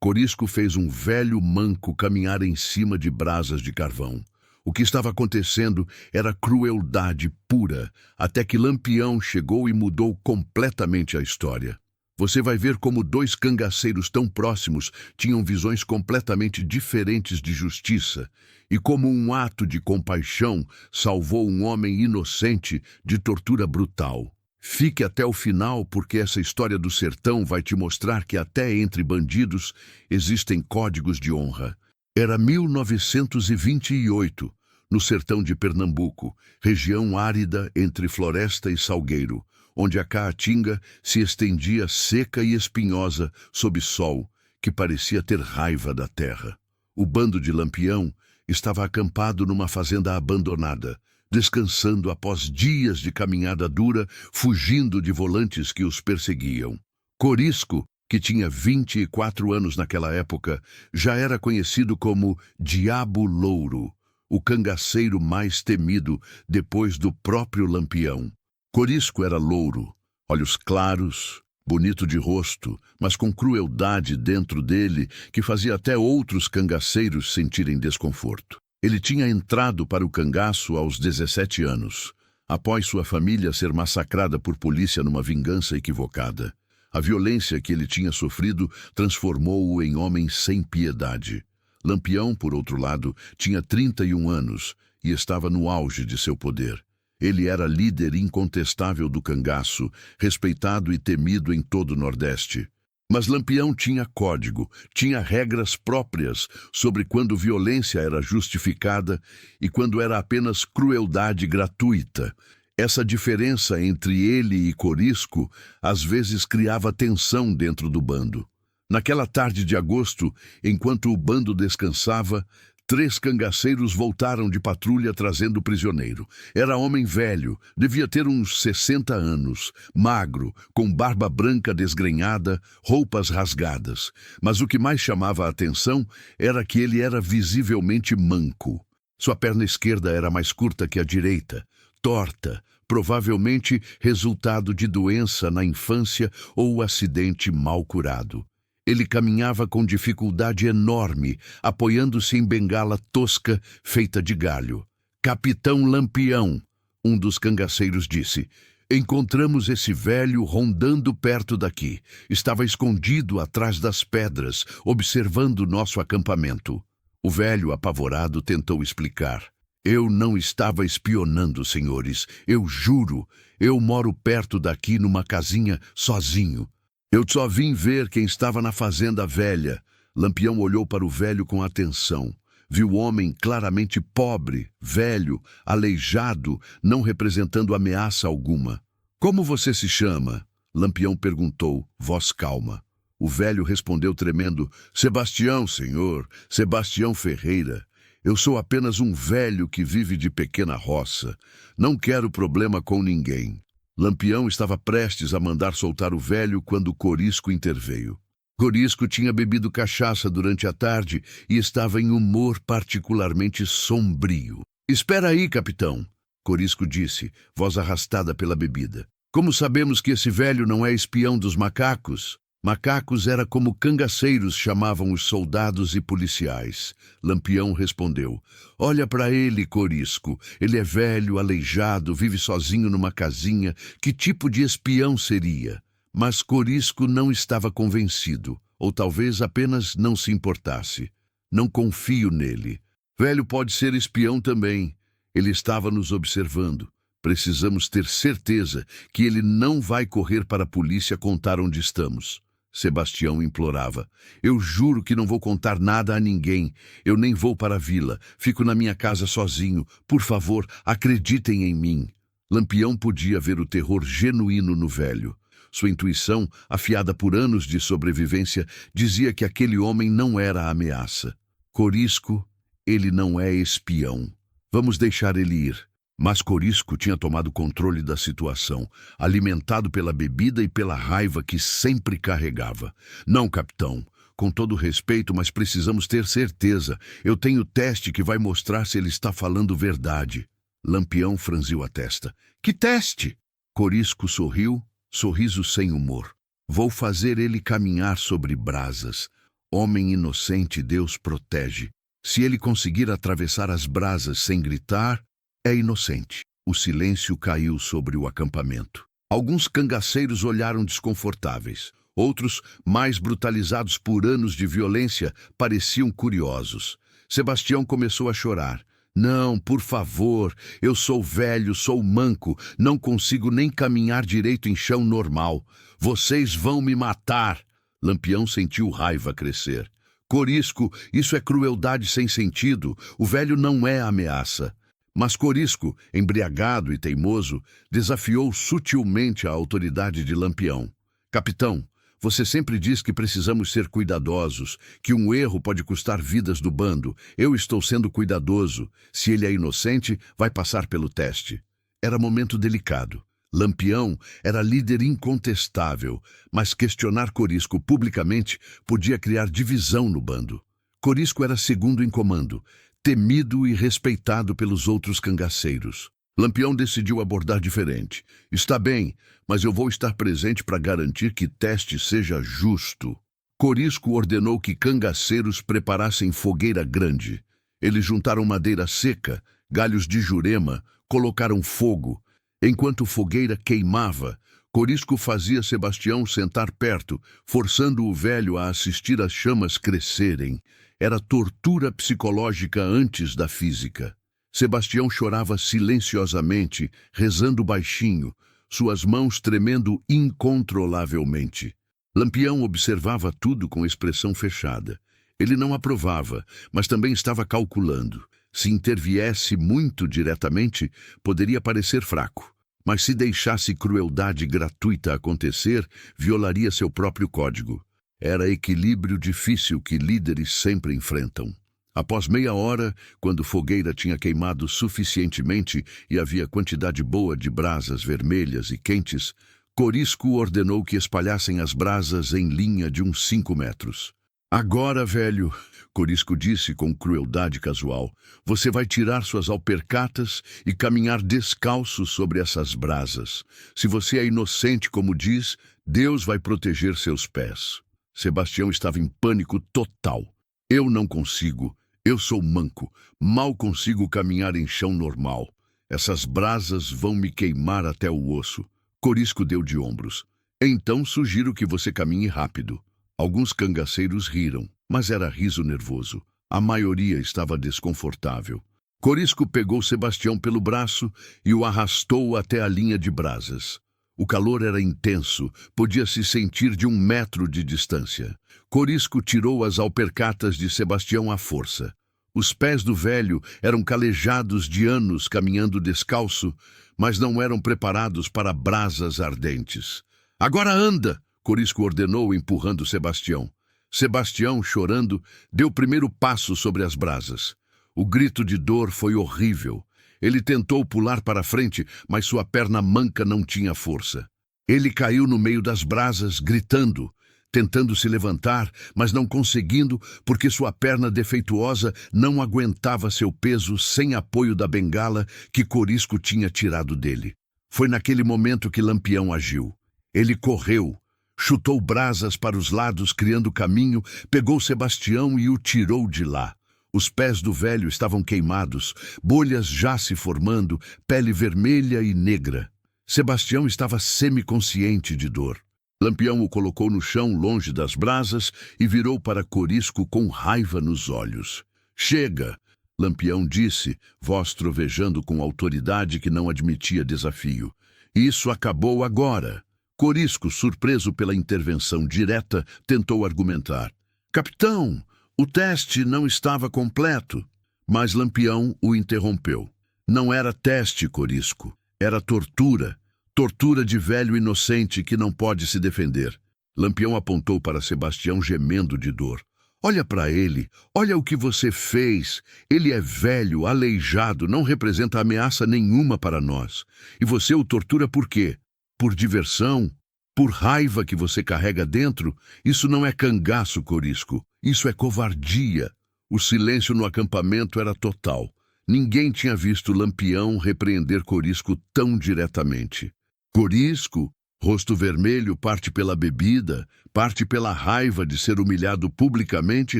Corisco fez um velho manco caminhar em cima de brasas de carvão. O que estava acontecendo era crueldade pura, até que Lampião chegou e mudou completamente a história. Você vai ver como dois cangaceiros tão próximos tinham visões completamente diferentes de justiça, e como um ato de compaixão salvou um homem inocente de tortura brutal. Fique até o final, porque essa história do sertão vai te mostrar que até entre bandidos existem códigos de honra. Era 1928, no sertão de Pernambuco, região árida entre floresta e salgueiro, onde a caatinga se estendia seca e espinhosa sob sol, que parecia ter raiva da terra. O bando de Lampião estava acampado numa fazenda abandonada, descansando após dias de caminhada dura, fugindo de volantes que os perseguiam. Corisco, que tinha 24 anos naquela época, já era conhecido como Diabo Louro, o cangaceiro mais temido depois do próprio Lampião. Corisco era louro, olhos claros, bonito de rosto, mas com crueldade dentro dele que fazia até outros cangaceiros sentirem desconforto. Ele tinha entrado para o cangaço aos 17 anos, após sua família ser massacrada por polícia numa vingança equivocada. A violência que ele tinha sofrido transformou-o em homem sem piedade. Lampião, por outro lado, tinha 31 anos e estava no auge de seu poder. Ele era líder incontestável do cangaço, respeitado e temido em todo o Nordeste. Mas Lampião tinha código, tinha regras próprias sobre quando violência era justificada e quando era apenas crueldade gratuita. Essa diferença entre ele e Corisco às vezes criava tensão dentro do bando. Naquela tarde de agosto, enquanto o bando descansava, 3 cangaceiros voltaram de patrulha trazendo o prisioneiro. Era homem velho, devia ter uns 60 anos, magro, com barba branca desgrenhada, roupas rasgadas. Mas o que mais chamava a atenção era que ele era visivelmente manco. Sua perna esquerda era mais curta que a direita, torta, provavelmente resultado de doença na infância ou acidente mal curado. Ele caminhava com dificuldade enorme, apoiando-se em bengala tosca feita de galho. "Capitão Lampião", um dos cangaceiros disse, "encontramos esse velho rondando perto daqui. Estava escondido atrás das pedras, observando nosso acampamento." O velho, apavorado, tentou explicar. "Eu não estava espionando, senhores. Eu juro. Eu moro perto daqui numa casinha sozinho. Eu só vim ver quem estava na fazenda velha." Lampião olhou para o velho com atenção. Viu o homem claramente pobre, velho, aleijado, não representando ameaça alguma. "Como você se chama?" Lampião perguntou, voz calma. O velho respondeu tremendo, "Sebastião, senhor, Sebastião Ferreira. Eu sou apenas um velho que vive de pequena roça. Não quero problema com ninguém." Lampião estava prestes a mandar soltar o velho quando Corisco interveio. Corisco tinha bebido cachaça durante a tarde e estava em humor particularmente sombrio. "Espera aí, capitão," Corisco disse, voz arrastada pela bebida. "Como sabemos que esse velho não é espião dos macacos?" Macacos era como cangaceiros chamavam os soldados e policiais. Lampião respondeu, "Olha para ele, Corisco. Ele é velho, aleijado, vive sozinho numa casinha. Que tipo de espião seria?" Mas Corisco não estava convencido, ou talvez apenas não se importasse. "Não confio nele. Velho pode ser espião também. Ele estava nos observando. Precisamos ter certeza que ele não vai correr para a polícia contar onde estamos." Sebastião implorava, "Eu juro que não vou contar nada a ninguém. Eu nem vou para a vila. Fico na minha casa sozinho. Por favor, acreditem em mim." Lampião podia ver o terror genuíno no velho. Sua intuição, afiada por anos de sobrevivência, dizia que aquele homem não era ameaça. "Corisco, ele não é espião. Vamos deixar ele ir." Mas Corisco tinha tomado controle da situação, alimentado pela bebida e pela raiva que sempre carregava. "Não, capitão. Com todo respeito, mas precisamos ter certeza. Eu tenho teste que vai mostrar se ele está falando verdade." Lampião franziu a testa. "Que teste?" Corisco sorriu, sorriso sem humor. "Vou fazer ele caminhar sobre brasas. Homem inocente, Deus protege. Se ele conseguir atravessar as brasas sem gritar, é inocente. O silêncio caiu sobre o acampamento. Alguns cangaceiros olharam desconfortáveis. Outros, mais brutalizados por anos de violência, pareciam curiosos. Sebastião começou a chorar. Não, por favor, eu sou velho, sou manco, não consigo nem caminhar direito em chão normal. Vocês vão me matar. Lampião sentiu raiva crescer. Corisco, isso é crueldade sem sentido. O velho não é ameaça. Mas Corisco, embriagado e teimoso, desafiou sutilmente a autoridade de Lampião. Capitão, você sempre diz que precisamos ser cuidadosos, que um erro pode custar vidas do bando. Eu estou sendo cuidadoso. Se ele é inocente, vai passar pelo teste. Era momento delicado. Lampião era líder incontestável, mas questionar Corisco publicamente podia criar divisão no bando. Corisco era segundo em comando, temido e respeitado pelos outros cangaceiros. Lampião decidiu abordar diferente. Está bem, mas eu vou estar presente para garantir que teste seja justo. Corisco ordenou que cangaceiros preparassem fogueira grande. Eles juntaram madeira seca, galhos de jurema, colocaram fogo. Enquanto fogueira queimava, Corisco fazia Sebastião sentar perto, forçando o velho a assistir as chamas crescerem. Era tortura psicológica antes da física. Sebastião chorava silenciosamente, rezando baixinho, suas mãos tremendo incontrolavelmente. Lampião observava tudo com expressão fechada. Ele não aprovava, mas também estava calculando. Se interviesse muito diretamente, poderia parecer fraco. Mas se deixasse crueldade gratuita acontecer, violaria seu próprio código. Era equilíbrio difícil que líderes sempre enfrentam. Após meia hora, quando fogueira tinha queimado suficientemente e havia quantidade boa de brasas vermelhas e quentes, Corisco ordenou que espalhassem as brasas em linha de uns 5 metros. Agora, velho, Corisco disse com crueldade casual, você vai tirar suas alpercatas e caminhar descalço sobre essas brasas. Se você é inocente, como diz, Deus vai proteger seus pés. Sebastião estava em pânico total. Eu não consigo. Eu sou manco. Mal consigo caminhar em chão normal. Essas brasas vão me queimar até o osso. Corisco deu de ombros. Então sugiro que você caminhe rápido. Alguns cangaceiros riram, mas era riso nervoso. A maioria estava desconfortável. Corisco pegou Sebastião pelo braço e o arrastou até a linha de brasas. O calor era intenso, podia-se sentir de 1 metro de distância. Corisco tirou as alpercatas de Sebastião à força. Os pés do velho eram calejados de anos caminhando descalço, mas não eram preparados para brasas ardentes. Agora anda! Corisco ordenou, empurrando Sebastião. Sebastião, chorando, deu o primeiro passo sobre as brasas. O grito de dor foi horrível. Ele tentou pular para frente, mas sua perna manca não tinha força. Ele caiu no meio das brasas, gritando, tentando se levantar, mas não conseguindo, porque sua perna defeituosa não aguentava seu peso sem apoio da bengala que Corisco tinha tirado dele. Foi naquele momento que Lampião agiu. Ele correu, chutou brasas para os lados, criando caminho, pegou Sebastião e o tirou de lá. Os pés do velho estavam queimados, bolhas já se formando, pele vermelha e negra. Sebastião estava semiconsciente de dor. Lampião o colocou no chão, longe das brasas, e virou para Corisco com raiva nos olhos. Chega! Lampião disse, voz trovejando com autoridade que não admitia desafio. Isso acabou agora. Corisco, surpreso pela intervenção direta, tentou argumentar. Capitão! O teste não estava completo, mas Lampião o interrompeu. Não era teste, Corisco. Era tortura. Tortura de velho inocente que não pode se defender. Lampião apontou para Sebastião gemendo de dor. Olha para ele. Olha o que você fez. Ele é velho, aleijado, não representa ameaça nenhuma para nós. E você o tortura por quê? Por diversão? Por raiva que você carrega dentro? Isso não é cangaço, Corisco. Isso é covardia. O silêncio no acampamento era total. Ninguém tinha visto Lampião repreender Corisco tão diretamente. Corisco, Rosto vermelho, parte pela bebida, parte pela raiva de ser humilhado publicamente,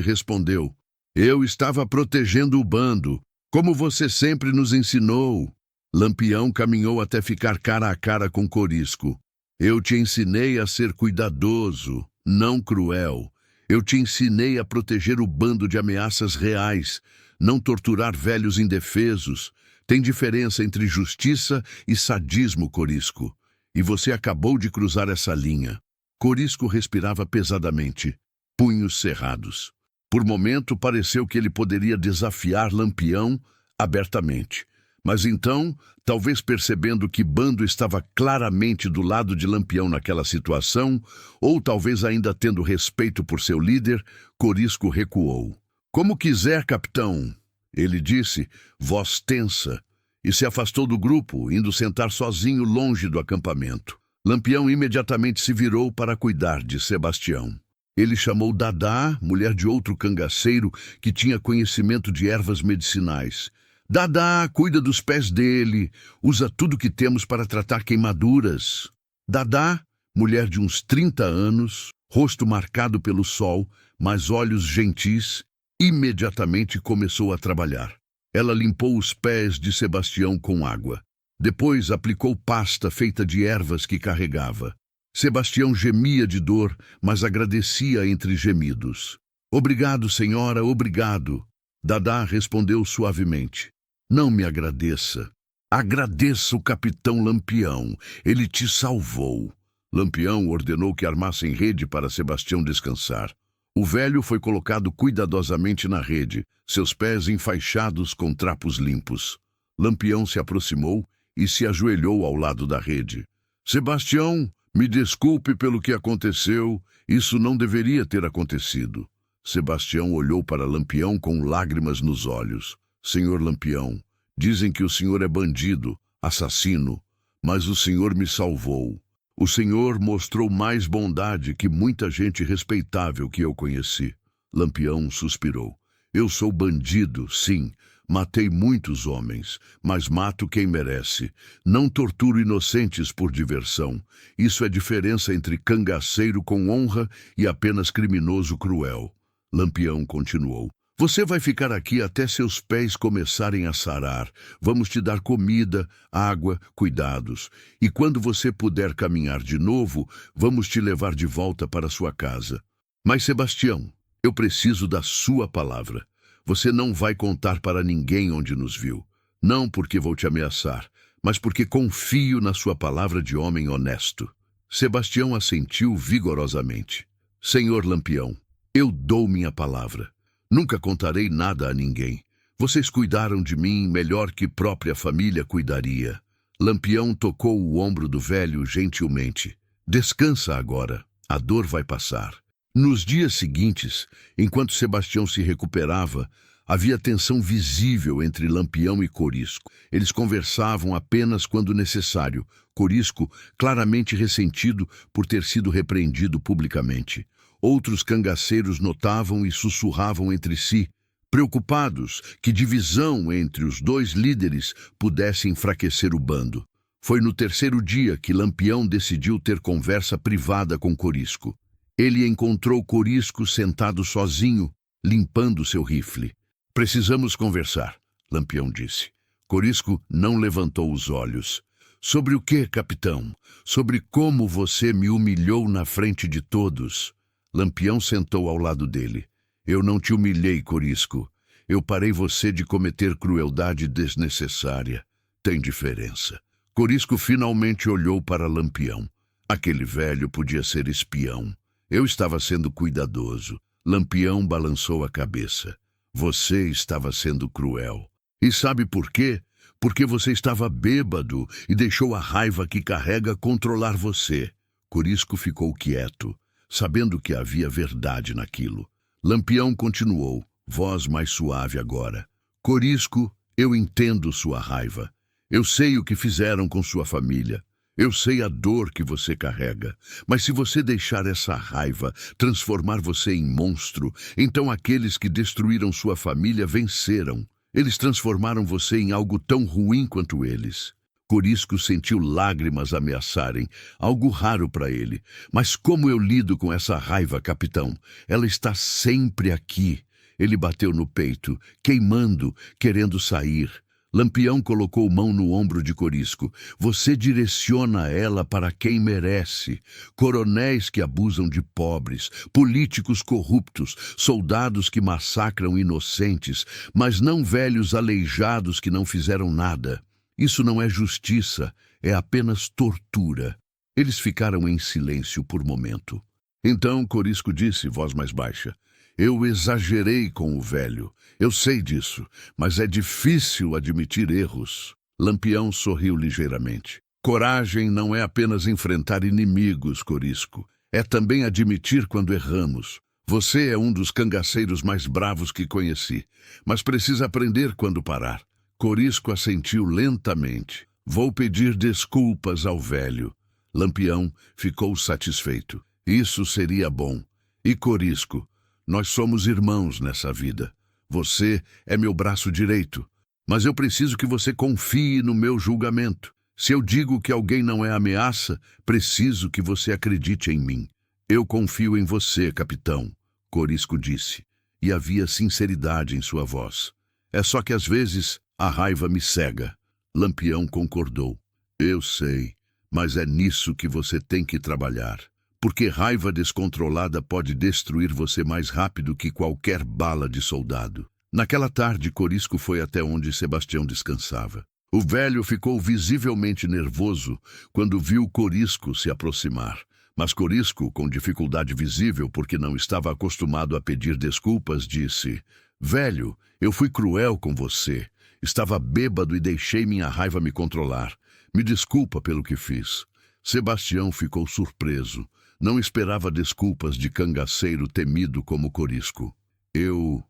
respondeu: Eu estava protegendo o bando, como você sempre nos ensinou. Lampião caminhou até ficar cara a cara com Corisco. Eu te ensinei a ser cuidadoso, não cruel. Eu te ensinei a proteger o bando de ameaças reais, não torturar velhos indefesos. Tem diferença entre justiça e sadismo, Corisco. E você acabou de cruzar essa linha. Corisco respirava pesadamente, punhos cerrados. Por momento pareceu que ele poderia desafiar Lampião abertamente. Mas então, talvez percebendo que Bando estava claramente do lado de Lampião naquela situação, ou talvez ainda tendo respeito por seu líder, Corisco recuou. Como quiser, capitão, ele disse, voz tensa, e se afastou do grupo, indo sentar sozinho longe do acampamento. Lampião imediatamente se virou para cuidar de Sebastião. Ele chamou Dadá, mulher de outro cangaceiro que tinha conhecimento de ervas medicinais. Dadá, cuida dos pés dele, usa tudo que temos para tratar queimaduras. Dadá, mulher de uns 30 anos, rosto marcado pelo sol, mas olhos gentis, imediatamente começou a trabalhar. Ela limpou os pés de Sebastião com água. Depois aplicou pasta feita de ervas que carregava. Sebastião gemia de dor, mas agradecia entre gemidos. Obrigado, senhora, obrigado. Dadá respondeu suavemente. Não me agradeça. Agradeça o capitão Lampião. Ele te salvou. Lampião ordenou que armassem rede para Sebastião descansar. O velho foi colocado cuidadosamente na rede, seus pés enfaixados com trapos limpos. Lampião se aproximou e se ajoelhou ao lado da rede. Sebastião, me desculpe pelo que aconteceu. Isso não deveria ter acontecido. Sebastião olhou para Lampião com lágrimas nos olhos. Senhor Lampião, dizem que o senhor é bandido, assassino, mas o senhor me salvou. O senhor mostrou mais bondade que muita gente respeitável que eu conheci. Lampião suspirou. Eu sou bandido, sim. Matei muitos homens, mas mato quem merece. Não torturo inocentes por diversão. Isso é diferença entre cangaceiro com honra e apenas criminoso cruel. Lampião continuou. Você vai ficar aqui até seus pés começarem a sarar. Vamos te dar comida, água, cuidados. E quando você puder caminhar de novo, vamos te levar de volta para sua casa. Mas, Sebastião, eu preciso da sua palavra. Você não vai contar para ninguém onde nos viu. Não porque vou te ameaçar, mas porque confio na sua palavra de homem honesto. Sebastião assentiu vigorosamente. Senhor Lampião, eu dou minha palavra. Nunca contarei nada a ninguém. Vocês cuidaram de mim melhor que própria família cuidaria. Lampião tocou o ombro do velho gentilmente. Descansa agora, a dor vai passar. Nos dias seguintes, enquanto Sebastião se recuperava, havia tensão visível entre Lampião e Corisco. Eles conversavam apenas quando necessário, Corisco claramente ressentido por ter sido repreendido publicamente. Outros cangaceiros notavam e sussurravam entre si, preocupados que divisão entre os dois líderes pudesse enfraquecer o bando. Foi no terceiro dia que Lampião decidiu ter conversa privada com Corisco. Ele encontrou Corisco sentado sozinho, limpando seu rifle. Precisamos conversar, Lampião disse. Corisco não levantou os olhos. Sobre o que, capitão? Sobre como você me humilhou na frente de todos. Lampião sentou ao lado dele. Eu não te humilhei, Corisco. Eu parei você de cometer crueldade desnecessária. Tem diferença. Corisco finalmente olhou para Lampião. Aquele velho podia ser espião. Eu estava sendo cuidadoso. Lampião balançou a cabeça. Você estava sendo cruel. E sabe por quê? Porque você estava bêbado e deixou a raiva que carrega controlar você. Corisco ficou quieto, sabendo que havia verdade naquilo. Lampião continuou, voz mais suave agora. Corisco, eu entendo sua raiva. Eu sei o que fizeram com sua família. Eu sei a dor que você carrega. Mas se você deixar essa raiva transformar você em monstro, então aqueles que destruíram sua família venceram. Eles transformaram você em algo tão ruim quanto eles. Corisco sentiu lágrimas ameaçarem, algo raro para ele. Mas como eu lido com essa raiva, capitão? Ela está sempre aqui. Ele bateu no peito, queimando, querendo sair. Lampião colocou mão no ombro de Corisco. Você direciona ela para quem merece. Coronéis que abusam de pobres, políticos corruptos, soldados que massacram inocentes, mas não velhos aleijados que não fizeram nada. Isso não é justiça, é apenas tortura. Eles ficaram em silêncio por momento. Então Corisco disse, voz mais baixa: eu exagerei com o velho. Eu sei disso, mas é difícil admitir erros. Lampião sorriu ligeiramente. Coragem não é apenas enfrentar inimigos, Corisco. É também admitir quando erramos. Você é um dos cangaceiros mais bravos que conheci, mas precisa aprender quando parar. Corisco assentiu lentamente. Vou pedir desculpas ao velho. Lampião ficou satisfeito. Isso seria bom. E Corisco, nós somos irmãos nessa vida. Você é meu braço direito. Mas eu preciso que você confie no meu julgamento. Se eu digo que alguém não é ameaça, preciso que você acredite em mim. Eu confio em você, capitão, Corisco disse. E havia sinceridade em sua voz. É só que às vezes a raiva me cega. Lampião concordou. Eu sei, mas é nisso que você tem que trabalhar. Porque raiva descontrolada pode destruir você mais rápido que qualquer bala de soldado. Naquela tarde, Corisco foi até onde Sebastião descansava. O velho ficou visivelmente nervoso quando viu Corisco se aproximar. Mas Corisco, com dificuldade visível porque não estava acostumado a pedir desculpas, disse: velho, eu fui cruel com você. Estava bêbado e deixei minha raiva me controlar. Me desculpa pelo que fiz. Sebastião ficou surpreso. Não esperava desculpas de cangaceiro temido como Corisco. Eu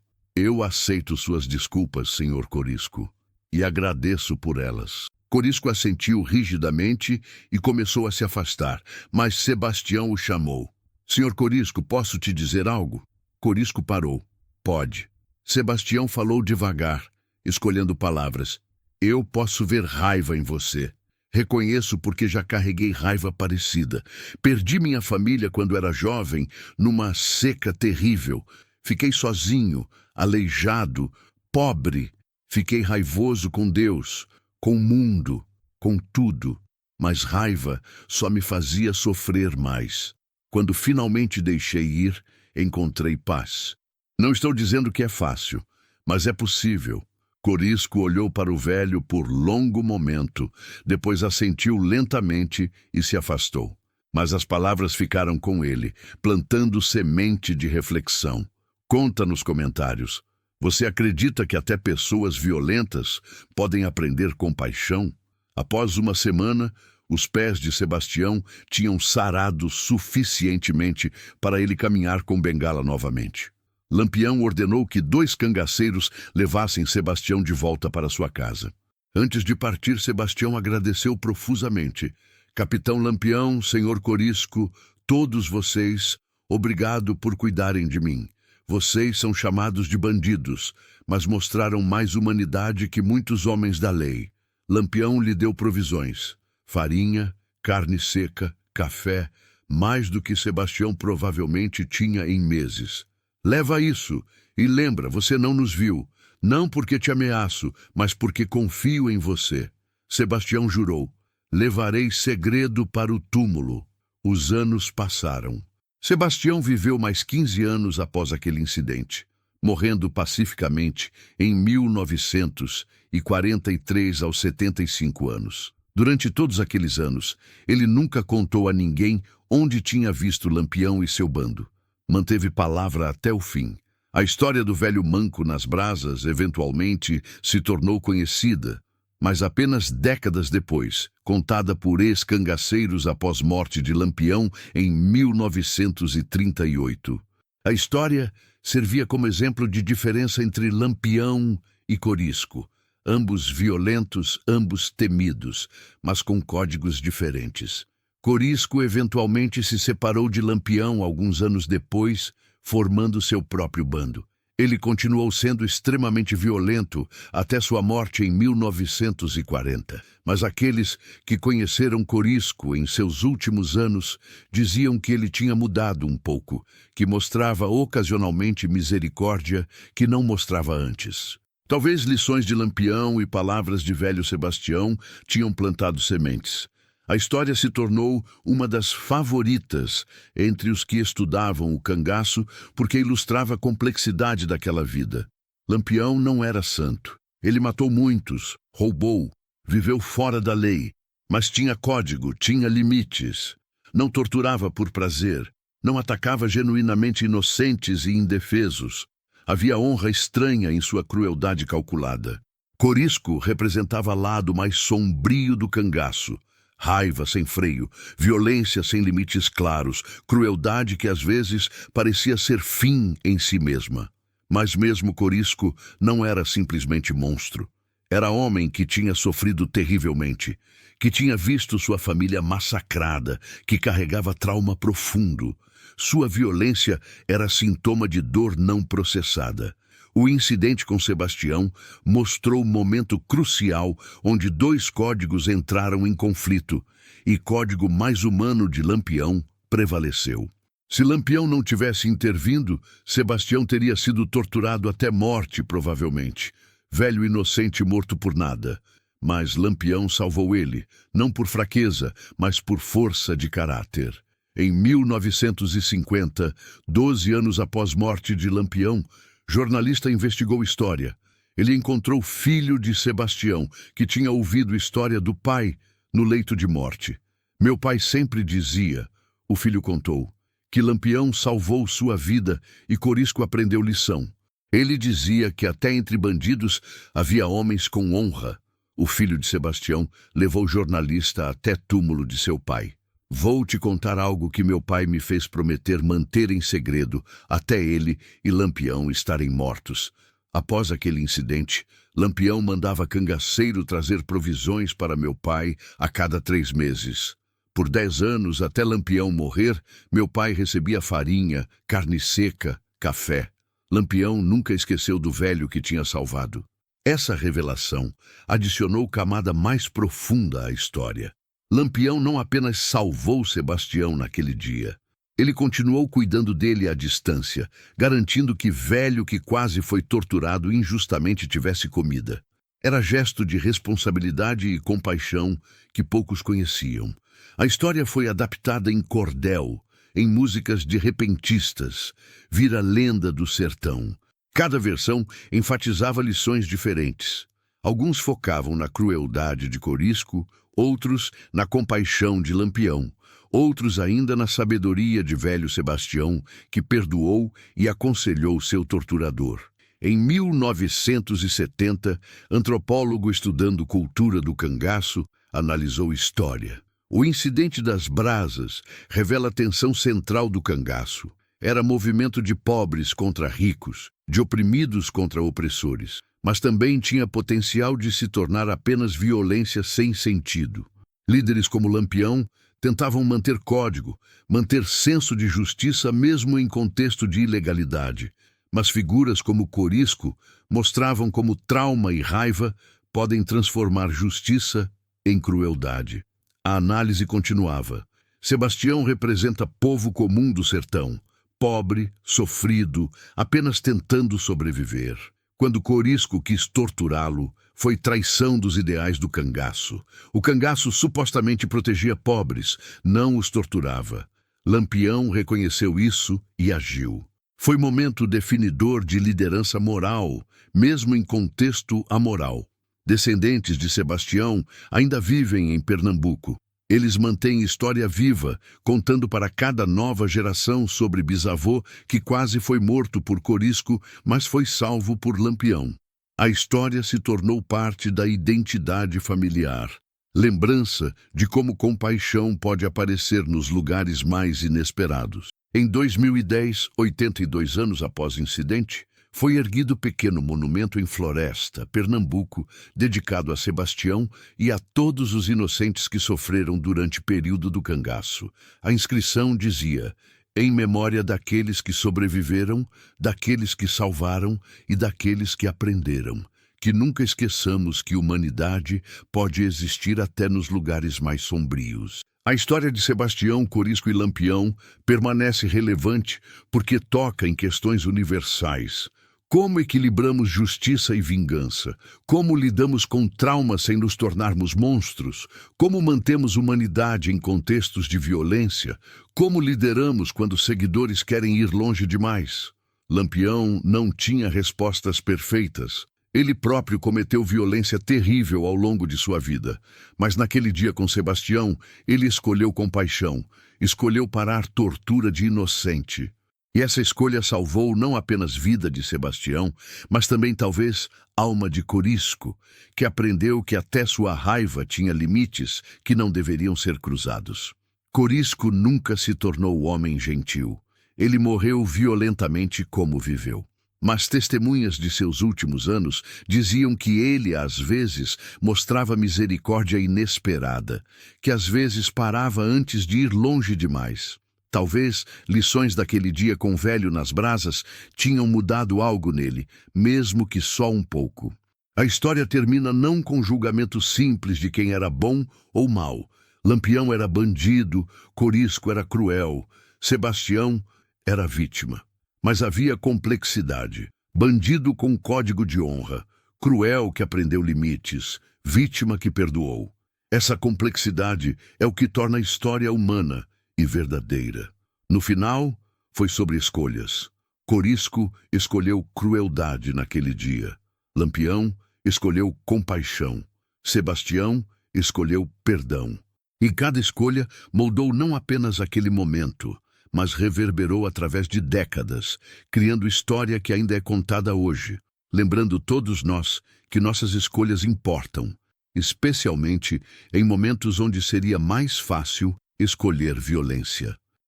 aceito suas desculpas, senhor Corisco, e agradeço por elas. Corisco assentiu rigidamente e começou a se afastar, mas Sebastião o chamou. Senhor Corisco, posso te dizer algo? Corisco parou. Pode. Sebastião falou devagar, escolhendo palavras. Eu posso ver raiva em você. Reconheço porque já carreguei raiva parecida. Perdi minha família quando era jovem, numa seca terrível. Fiquei sozinho, aleijado, pobre. Fiquei raivoso com Deus, com o mundo, com tudo. Mas raiva só me fazia sofrer mais. Quando finalmente deixei ir, encontrei paz. Não estou dizendo que é fácil, mas é possível. Corisco olhou para o velho por longo momento, depois assentiu lentamente e se afastou. Mas as palavras ficaram com ele, plantando semente de reflexão. Conta nos comentários. Você acredita que até pessoas violentas podem aprender compaixão? Após uma semana, os pés de Sebastião tinham sarado suficientemente para ele caminhar com bengala novamente. Lampião ordenou que 2 cangaceiros levassem Sebastião de volta para sua casa. Antes de partir, Sebastião agradeceu profusamente. Capitão Lampião, senhor Corisco, todos vocês, obrigado por cuidarem de mim. Vocês são chamados de bandidos, mas mostraram mais humanidade que muitos homens da lei. Lampião lhe deu provisões, farinha, carne seca, café, mais do que Sebastião provavelmente tinha em meses. Leva isso e lembra, você não nos viu, não porque te ameaço, mas porque confio em você. Sebastião jurou, levarei segredo para o túmulo. Os anos passaram. Sebastião viveu mais 15 anos após aquele incidente, morrendo pacificamente em 1943 aos 75 anos. Durante todos aqueles anos, ele nunca contou a ninguém onde tinha visto Lampião e seu bando. Manteve palavra até o fim. A história do velho manco nas brasas eventualmente se tornou conhecida, mas apenas décadas depois, contada por ex-cangaceiros após morte de Lampião em 1938. A história servia como exemplo de diferença entre Lampião e Corisco, ambos violentos, ambos temidos, mas com códigos diferentes. Corisco eventualmente se separou de Lampião alguns anos depois, formando seu próprio bando. Ele continuou sendo extremamente violento até sua morte em 1940. Mas aqueles que conheceram Corisco em seus últimos anos diziam que ele tinha mudado um pouco, que mostrava ocasionalmente misericórdia que não mostrava antes. Talvez lições de Lampião e palavras de velho Sebastião tinham plantado sementes. A história se tornou uma das favoritas entre os que estudavam o cangaço porque ilustrava a complexidade daquela vida. Lampião não era santo. Ele matou muitos, roubou, viveu fora da lei, mas tinha código, tinha limites. Não torturava por prazer, não atacava genuinamente inocentes e indefesos. Havia honra estranha em sua crueldade calculada. Corisco representava lado mais sombrio do cangaço. Raiva sem freio, violência sem limites claros, crueldade que às vezes parecia ser fim em si mesma. Mas mesmo Corisco não era simplesmente monstro. Era homem que tinha sofrido terrivelmente, que tinha visto sua família massacrada, que carregava trauma profundo. Sua violência era sintoma de dor não processada. O incidente com Sebastião mostrou o momento crucial onde dois códigos entraram em conflito, e código mais humano de Lampião prevaleceu. Se Lampião não tivesse intervindo, Sebastião teria sido torturado até morte, provavelmente. Velho inocente morto por nada. Mas Lampião salvou ele, não por fraqueza, mas por força de caráter. Em 1950, 12 anos após morte de Lampião, jornalista investigou história. Ele encontrou o filho de Sebastião, que tinha ouvido história do pai no leito de morte. Meu pai sempre dizia, o filho contou, que Lampião salvou sua vida e Corisco aprendeu lição. Ele dizia que até entre bandidos havia homens com honra. O filho de Sebastião levou o jornalista até túmulo de seu pai. Vou te contar algo que meu pai me fez prometer manter em segredo até ele e Lampião estarem mortos. Após aquele incidente, Lampião mandava cangaceiro trazer provisões para meu pai a cada 3 meses. Por 10 anos, até Lampião morrer, meu pai recebia farinha, carne seca, café. Lampião nunca esqueceu do velho que tinha salvado. Essa revelação adicionou camada mais profunda à história. Lampião não apenas salvou Sebastião naquele dia. Ele continuou cuidando dele à distância, garantindo que velho que quase foi torturado injustamente tivesse comida. Era gesto de responsabilidade e compaixão que poucos conheciam. A história foi adaptada em cordel, em músicas de repentistas, vira lenda do sertão. Cada versão enfatizava lições diferentes. Alguns focavam na crueldade de Corisco, outros na compaixão de Lampião, outros ainda na sabedoria de velho Sebastião, que perdoou e aconselhou seu torturador. Em 1970, antropólogo estudando cultura do cangaço, analisou história. O incidente das brasas revela a tensão central do cangaço. Era movimento de pobres contra ricos, de oprimidos contra opressores, mas também tinha potencial de se tornar apenas violência sem sentido. Líderes como Lampião tentavam manter código, manter senso de justiça mesmo em contexto de ilegalidade, mas figuras como Corisco mostravam como trauma e raiva podem transformar justiça em crueldade. A análise continuava. Sebastião representa povo comum do sertão, pobre, sofrido, apenas tentando sobreviver. Quando Corisco quis torturá-lo, foi traição dos ideais do cangaço. O cangaço supostamente protegia pobres, não os torturava. Lampião reconheceu isso e agiu. Foi momento definidor de liderança moral, mesmo em contexto amoral. Descendentes de Sebastião ainda vivem em Pernambuco. Eles mantêm história viva, contando para cada nova geração sobre bisavô que quase foi morto por Corisco, mas foi salvo por Lampião. A história se tornou parte da identidade familiar. Lembrança de como compaixão pode aparecer nos lugares mais inesperados. Em 2010, 82 anos após o incidente, foi erguido pequeno monumento em Floresta, Pernambuco, dedicado a Sebastião e a todos os inocentes que sofreram durante o período do cangaço. A inscrição dizia: em memória daqueles que sobreviveram, daqueles que salvaram e daqueles que aprenderam. Que nunca esqueçamos que humanidade pode existir até nos lugares mais sombrios. A história de Sebastião, Corisco e Lampião permanece relevante porque toca em questões universais. Como equilibramos justiça e vingança? Como lidamos com traumas sem nos tornarmos monstros? Como mantemos humanidade em contextos de violência? Como lideramos quando seguidores querem ir longe demais? Lampião não tinha respostas perfeitas. Ele próprio cometeu violência terrível ao longo de sua vida. Mas naquele dia com Sebastião, ele escolheu compaixão, escolheu parar tortura de inocente. E essa escolha salvou não apenas vida de Sebastião, mas também talvez alma de Corisco, que aprendeu que até sua raiva tinha limites que não deveriam ser cruzados. Corisco nunca se tornou homem gentil. Ele morreu violentamente como viveu. Mas testemunhas de seus últimos anos diziam que ele, às vezes, mostrava misericórdia inesperada, que às vezes parava antes de ir longe demais. Talvez lições daquele dia com o velho nas brasas tinham mudado algo nele, mesmo que só um pouco. A história termina não com julgamento simples de quem era bom ou mau. Lampião era bandido, Corisco era cruel, Sebastião era vítima. Mas havia complexidade. Bandido com código de honra, cruel que aprendeu limites, vítima que perdoou. Essa complexidade é o que torna a história humana e verdadeira. No final, foi sobre escolhas. Corisco escolheu crueldade naquele dia. Lampião escolheu compaixão. Sebastião escolheu perdão. E cada escolha moldou não apenas aquele momento, mas reverberou através de décadas, criando história que ainda é contada hoje, lembrando todos nós que nossas escolhas importam, especialmente em momentos onde seria mais fácil escolher violência.